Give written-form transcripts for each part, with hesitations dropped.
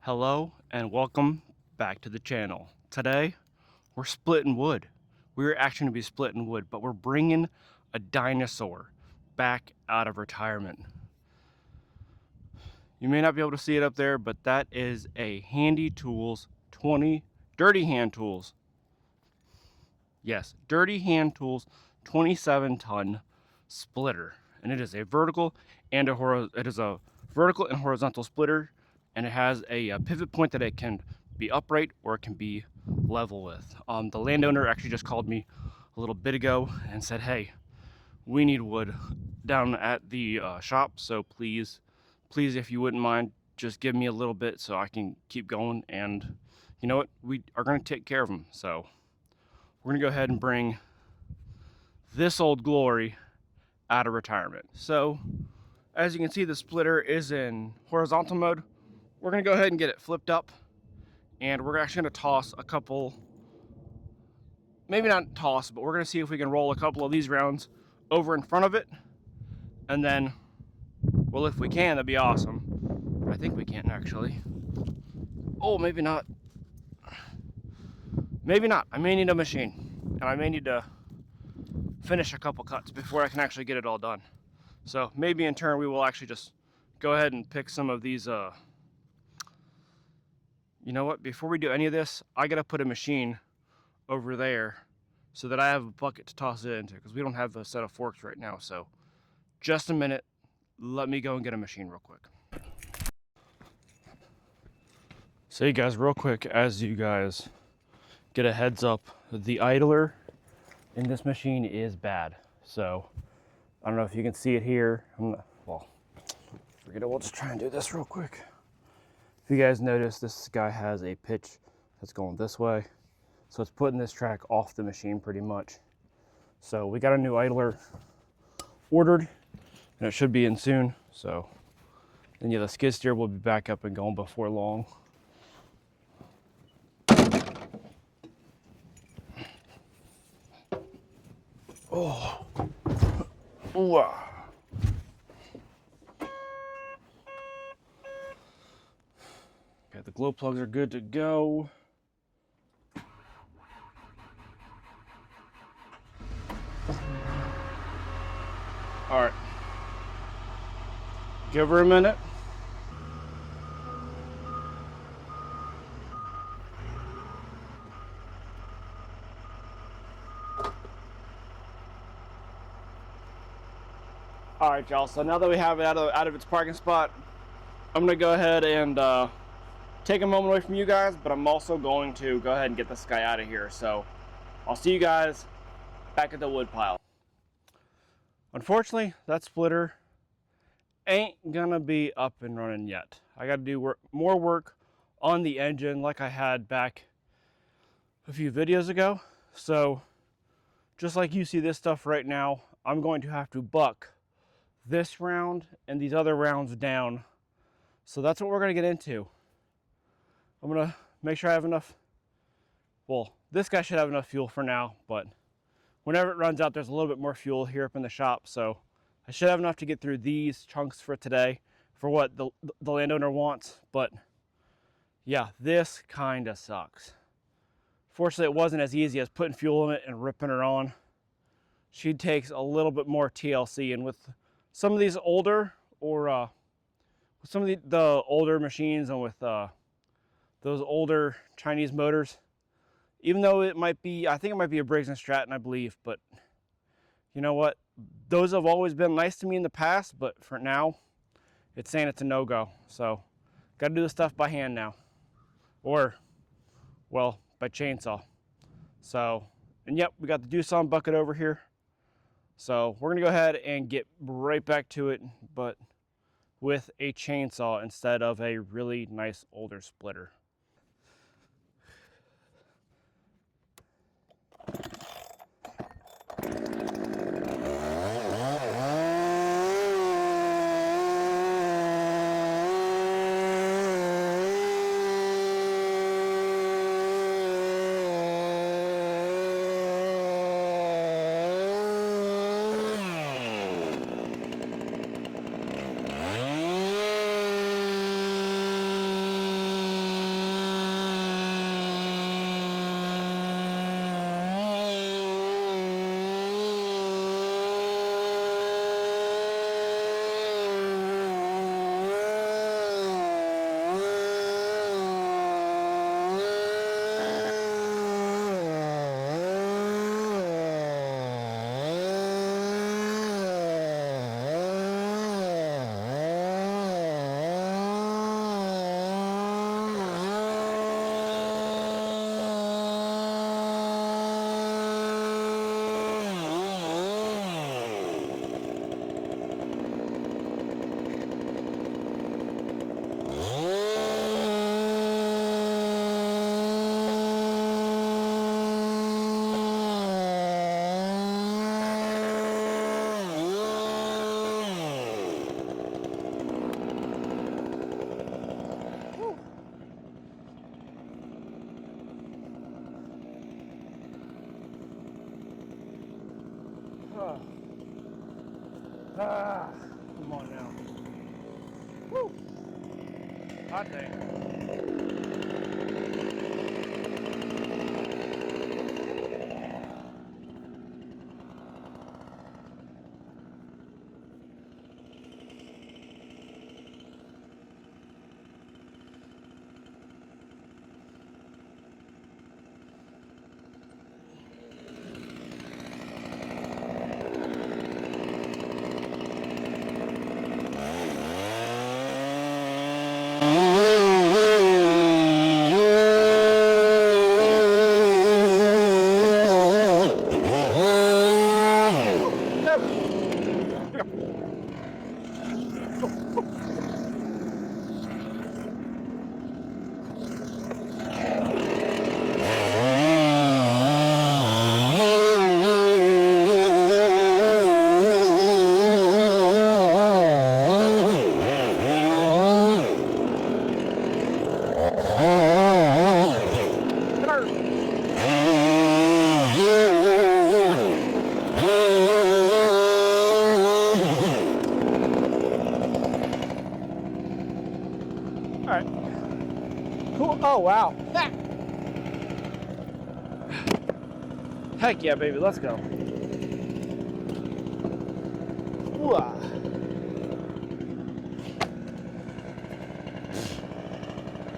Hello and welcome back to the channel. Today we're splitting wood. We're actually going to be splitting wood, but we're bringing a dinosaur back out of retirement. You may not be able to see it up there, but that is a Handy Tools 20 Dirty Hand Tools. Yes, Dirty Hand Tools 27-ton splitter, and it is a vertical and a horizontal splitter. And it has a pivot point that it can be upright or it can be level with. The landowner actually just called me a little bit ago and said, hey, we need wood down at the shop, so please, if you wouldn't mind, just give me a little bit so I can keep going. And you know what? We are going to take care of them. So we're going to go ahead and bring this old glory out of retirement. So as you can see, the splitter is in horizontal mode. We're going to go ahead and get it flipped up, and we're actually going to toss a couple, maybe not toss, but we're going to see if we can roll a couple of these rounds over in front of it. And then, well, if we can, that'd be awesome. I think we can actually. Oh, maybe not. Maybe not. I may need a machine, and I may need to finish a couple cuts before I can actually get it all done. So maybe in turn we will actually just go ahead and pick some of these you know what, before we do any of this, I gotta put a machine over there so that I have a bucket to toss it into, because we don't have a set of forks right now. So just a minute, let me go and get a machine real quick. So you guys, real quick, as you guys get a heads up, the idler in this machine is bad. So I don't know if you can see it here. Well, forget it, we'll just try and do this real quick. If you guys notice, this guy has a pitch that's going this way. So it's putting this track off the machine pretty much. So we got a new idler ordered, and it should be in soon. So then yeah, the skid steer will be back up and going before long. Oh, ooh. Okay, the glow plugs are good to go. All right, give her a minute. All right, y'all, so now that we have it out of its parking spot, I'm gonna go ahead and take a moment away from you guys, but I'm also going to go ahead and get this guy out of here. So I'll see you guys back at the wood pile. Unfortunately, that splitter ain't gonna be up and running yet. I gotta do more work on the engine like I had back a few videos ago. So just like you see this stuff right now, I'm going to have to buck this round and these other rounds down. So that's what we're gonna get into. I'm gonna make sure I have enough. Well, this guy should have enough fuel for now, but whenever it runs out, there's a little bit more fuel here up in the shop. So I should have enough to get through these chunks for today for what the landowner wants. But yeah, this kind of sucks. Fortunately, it wasn't as easy as putting fuel in it and ripping her on. She takes a little bit more TLC, and with some of these older, or with some of the older machines, and with those older Chinese motors, even though it might be, I think it might be a Briggs & Stratton, I believe, but you know what? Those have always been nice to me in the past, but for now, it's saying it's a no-go. So, gotta do the stuff by hand now. Or, well, by chainsaw. So, and yep, we got the Doosan bucket over here. So, we're gonna go ahead and get right back to it, but with a chainsaw instead of a really nice older splitter. Come on now. Woo. Hot day. All right. Cool. Oh, wow. Heck yeah, baby. Let's go. Ooh-ah.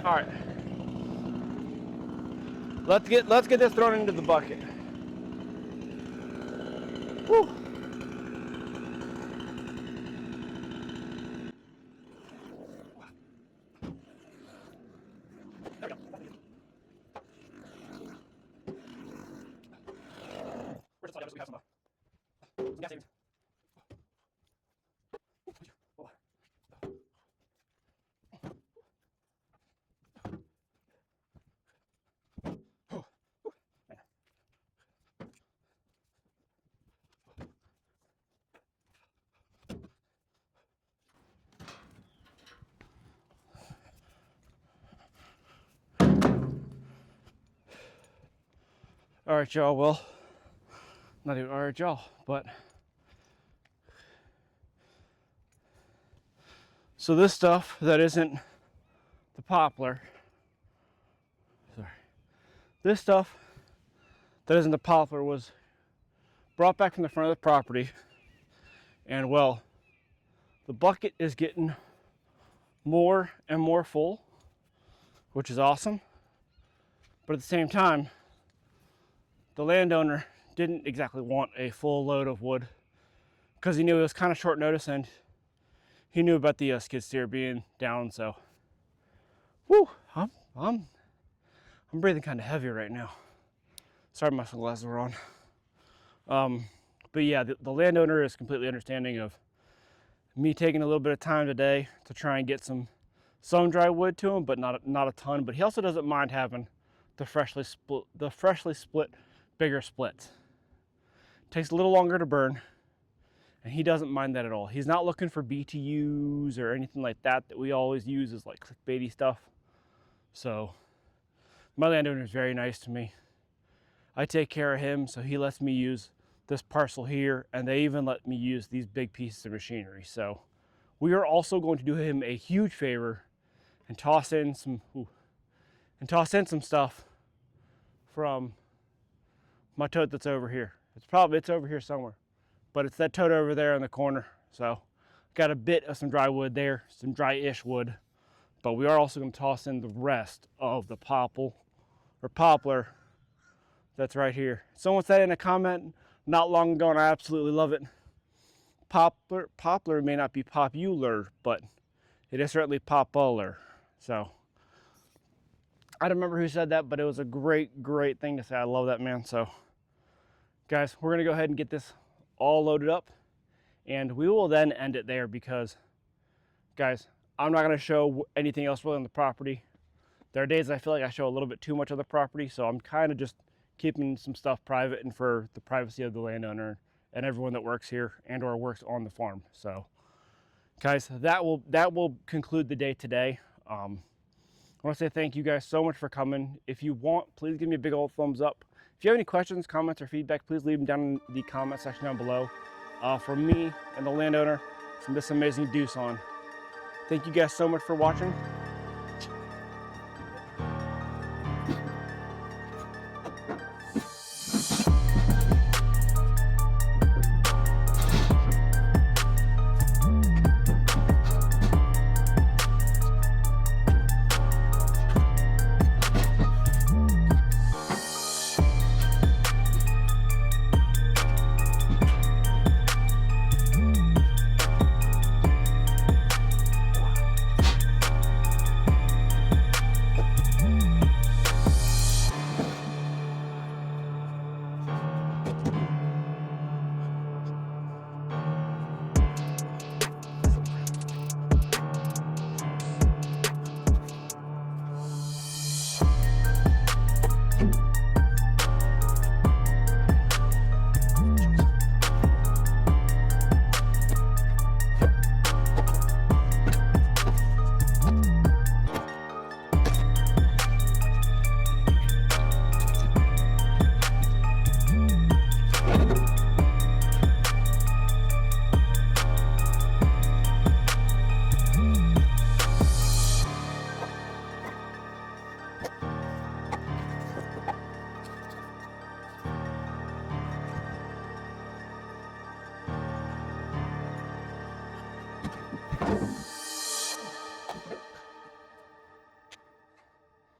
All right. Let's get this thrown into the bucket. Woo. Where's the slide? We have some gas savings. All right, y'all. Well, not even all right, y'all, but so this stuff that isn't the poplar, sorry, this stuff that isn't the poplar was brought back from the front of the property, and well, the bucket is getting more and more full, which is awesome. But at the same time, the landowner didn't exactly want a full load of wood because he knew it was kind of short notice and he knew about the skid steer being down. So, whoo, I'm breathing kind of heavy right now. Sorry, my sunglasses were on. But yeah, the landowner is completely understanding of me taking a little bit of time today to try and get some dry wood to him, but not a ton. But he also doesn't mind having the freshly split bigger splits. Takes a little longer to burn, and he doesn't mind that at all. He's not looking for BTUs or anything like that we always use as like clickbaity stuff. So my landowner is very nice to me. I take care of him, so he lets me use this parcel here, and they even let me use these big pieces of machinery. So we are also going to do him a huge favor and toss in some stuff from my tote that's over here. It's over here somewhere, but it's that tote over there in the corner. So got a bit of some dry wood there, some dry-ish wood, but we are also going to toss in the rest of the poplar that's right here. Someone said in a comment not long ago, and I absolutely love it. Poplar may not be popular, but it is certainly popular. So I don't remember who said that, but it was a great thing to say. I love that, man. So guys, we're gonna go ahead and get this all loaded up, and we will then end it there because, guys, I'm not gonna show anything else really on the property. There are days I feel like I show a little bit too much of the property, so I'm kind of just keeping some stuff private and for the privacy of the landowner and everyone that works here and or works on the farm. So guys, that will conclude the day today. I want to say thank you guys so much for coming. If you want, please give me a big old thumbs up. If you have any questions, comments, or feedback, please leave them down in the comment section down below. From me and the landowner, from this amazing Doosan. Thank you guys so much for watching.